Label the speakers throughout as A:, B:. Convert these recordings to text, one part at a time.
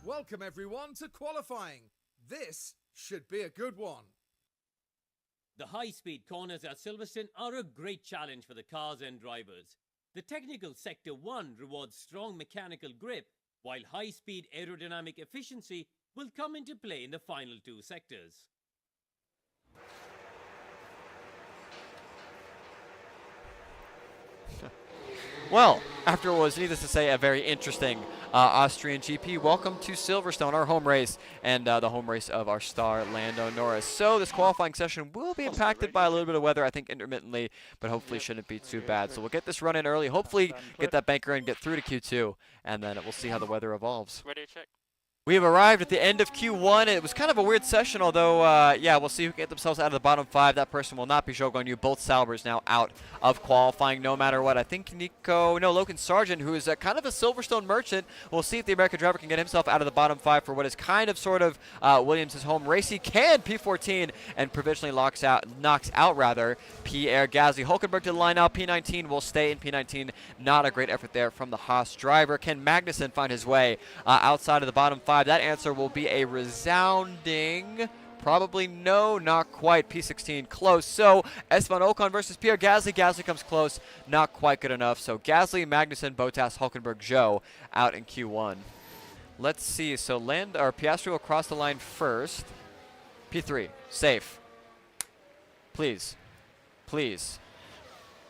A: Welcome everyone to qualifying. This should be a good one.
B: The high-speed corners at Silverstone are a great challenge for the cars and drivers. The technical Sector 1 rewards strong mechanical grip, while high-speed aerodynamic efficiency will come into play in the final two sectors.
C: Well, after what was, needless to say, a very interesting Austrian GP, welcome to Silverstone, our home race, and the home race of our star, Lando Norris. So this qualifying session will be impacted by a little bit of weather, I think intermittently, but hopefully shouldn't be too bad. So we'll get this run in early, hopefully get that banker in, get through to Q2, and then we'll see how the weather evolves.
D: Ready, check.
C: We have arrived at the end of Q1. It was kind of a weird session, although, yeah, we'll see who get themselves out of the bottom 5. That person will not be Shogun Yu. Both Salvers now out of qualifying no matter what. I think Logan Sargent, who is kind of a Silverstone merchant, we'll see if the American driver can get himself out of the bottom 5 for what is kind of sort of Williams' home race. He can P14 and provisionally knocks out Pierre Gasly. Hulkenberg to the line now. P19 will stay in P19. Not a great effort there from the Haas driver. Can Magnussen find his way outside of the bottom 5? That answer will be a resounding probably no, not quite. P16 close. So Esteban Ocon versus Pierre Gasly. Gasly comes close, not quite good enough. So Gasly, Magnussen, Bottas, Hulkenberg, Zhou out in Q1. Let's see. So Piastri will cross the line first. P3 safe. Please, please.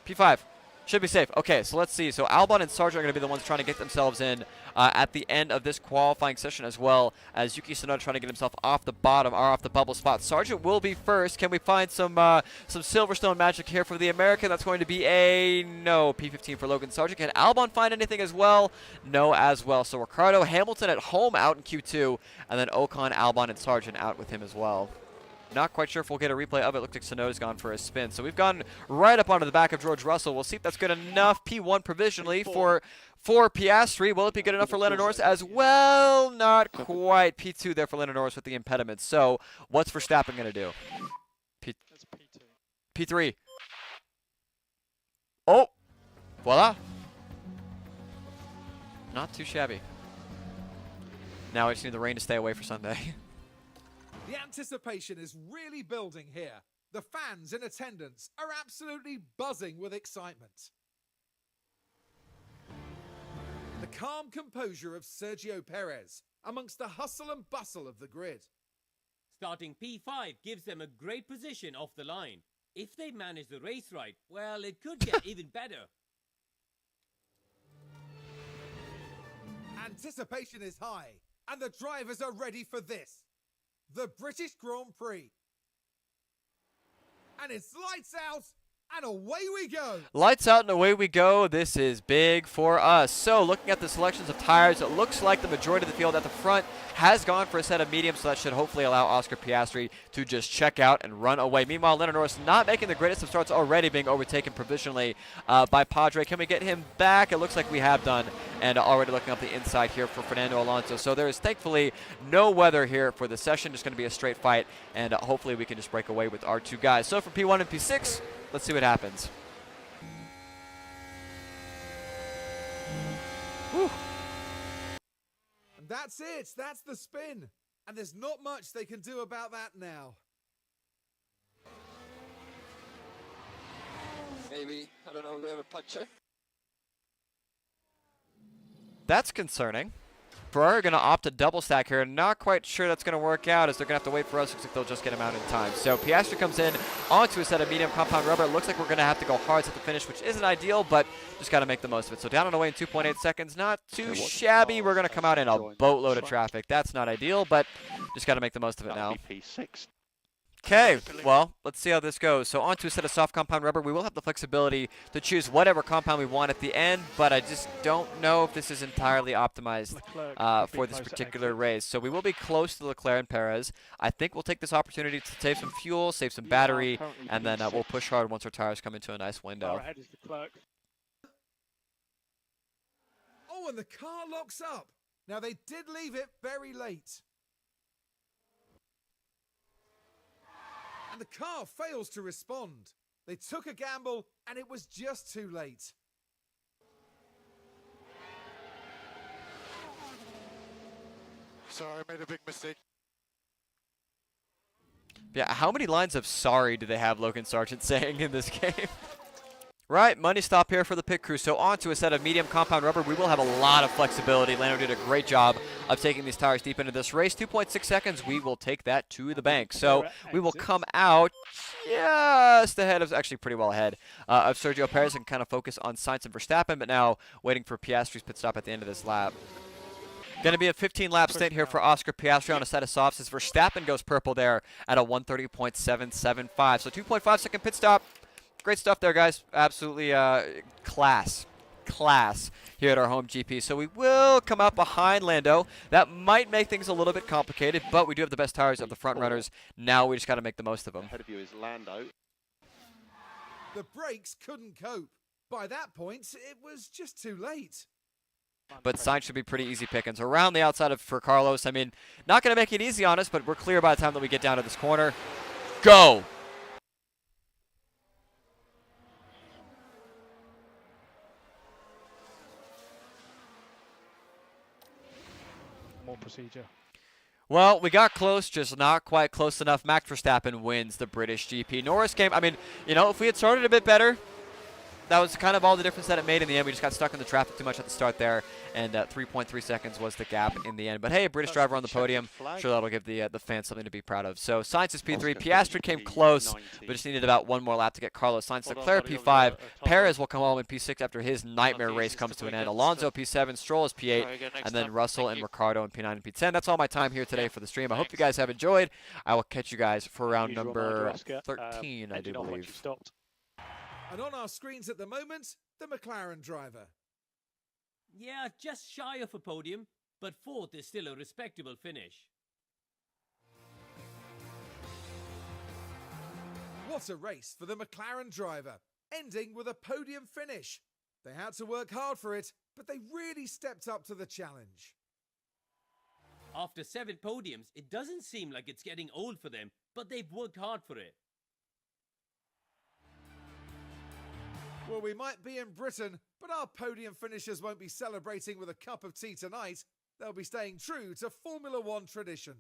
C: P5 should be safe. Okay, so let's see. So Albon and Sargent are going to be the ones trying to get themselves in at the end of this qualifying session, as well as Yuki Tsunoda trying to get himself off the bottom or off the bubble spot. Sargent will be first. Can we find some Silverstone magic here for the American? That's going to be a no. P15 for Logan Sargent. Can Albon find anything as well? No as well. So Ricardo, Hamilton at home out in Q2, and then Ocon, Albon, and Sargent out with him as well. Not quite sure if we'll get a replay of it. Looks like Tsunoda's gone for a spin. So we've gone right up onto the back of George Russell. We'll see if that's good enough. P1 provisionally for Piastri. Will it be good enough for Lando Norris as well? Not quite. P2 there for Lando Norris with the impediment. So what's Verstappen going to do? P3. Oh, voila. Not too shabby. Now I just need the rain to stay away for Sunday.
A: The anticipation is really building here. The fans in attendance are absolutely buzzing with excitement. The calm composure of Sergio Perez amongst the hustle and bustle of the grid.
B: Starting P5 gives them a great position off the line. If they manage the race right, well, it could get even better.
A: Anticipation is high, and the drivers are ready for this. The British Grand Prix. And it's lights out, and away we go.
C: Lights out and away we go. This is big for us. So looking at the selections of tires, it looks like the majority of the field at the front has gone for a set of mediums, so that should hopefully allow Oscar Piastri to just check out and run away. Meanwhile, Lando Norris not making the greatest of starts, already being overtaken provisionally by Padre. Can we get him back? It looks like we have done, and already looking up the inside here for Fernando Alonso. So there is thankfully no weather here for the session, just going to be a straight fight, and hopefully we can just break away with our two guys. So for P1 and P6, let's see what happens. Whew.
A: And that's it. That's the spin. And there's not much they can do about that now.
D: Maybe, I don't know, we have a puncher.
C: That's concerning. Ferrari are going to opt to double stack here. Not quite sure that's going to work out, as they're going to have to wait for us. Looks like they'll just get him out in time. So Piastri comes in onto a set of medium compound rubber. It looks like we're going to have to go hard at the finish, which isn't ideal, but just got to make the most of it. So down and away in 2.8 seconds. Not too shabby. We're going to come out in a boatload of traffic. That's not ideal, but just got to make the most of it now.
D: P6.
C: Okay, well, let's see how this goes. So onto a set of soft compound rubber. We will have the flexibility to choose whatever compound we want at the end, but I just don't know if this is entirely optimized for this particular race. So we will be close to Leclerc and Perez. I think we'll take this opportunity to save some fuel, save some battery, and then we'll push hard once our tires come into a nice window.
A: Oh, and the car locks up. Now, they did leave it very late. And the car fails to respond. They took a gamble, and it was just too late.
E: sorry, I made a big mistake.
C: Yeah, how many lines of sorry do they have Logan Sargent saying in this game? Right, money stop here for the pit crew. So on to a set of medium compound rubber. We will have a lot of flexibility. Lando did a great job of taking these tires deep into this race. 2.6 seconds, we will take that to the bank. So we will come out just ahead of, actually pretty well ahead of Sergio Perez and kind of focus on Sainz and Verstappen, but now waiting for Piastri's pit stop at the end of this lap. Going to be a 15-lap stint here for Oscar Piastri on a set of softs as Verstappen goes purple there at a 130.775. So 2.5-second pit stop. Great stuff there, guys. Absolutely class here at our home GP. So we will come out behind Lando. That might make things a little bit complicated, but we do have the best tires of the front runners. Now we just got to make the most of them.
F: Ahead of you is Lando.
A: The brakes couldn't cope. By that point, it was just too late.
C: But Sainz should be pretty easy pickings. Around the outside for Carlos. I mean, not going to make it easy on us, but we're clear by the time that we get down to this corner. Go!
E: More procedure.
C: Well, we got close, just not quite close enough. Max Verstappen wins the British GP. Norris came, I mean, you know, if we had started a bit better, that was kind of all the difference that it made in the end. We just got stuck in the traffic too much at the start there, and 3.3 seconds was the gap in the end. But hey, a British driver on the podium. Sure, that'll give the fans something to be proud of. So Sainz is P3. Piastri came close, but just needed about one more lap to get Carlos Sainz. Leclerc P5. Perez will come home in P6 after his nightmare race comes to an end. Alonso P7. Stroll is P8. And then Russell and Ricardo in P9 and P10. That's all my time here today for the stream. I hope you guys have enjoyed. I will catch you guys for round number 13, I do believe.
A: And on our screens at the moment, the McLaren driver.
B: Yeah, just shy of a podium, but fourth is still a respectable finish.
A: What a race for the McLaren driver, ending with a podium finish. They had to work hard for it, but they really stepped up to the challenge.
B: After 7 podiums, it doesn't seem like it's getting old for them, but they've worked hard for it.
A: Well, we might be in Britain, but our podium finishers won't be celebrating with a cup of tea tonight. They'll be staying true to Formula One tradition.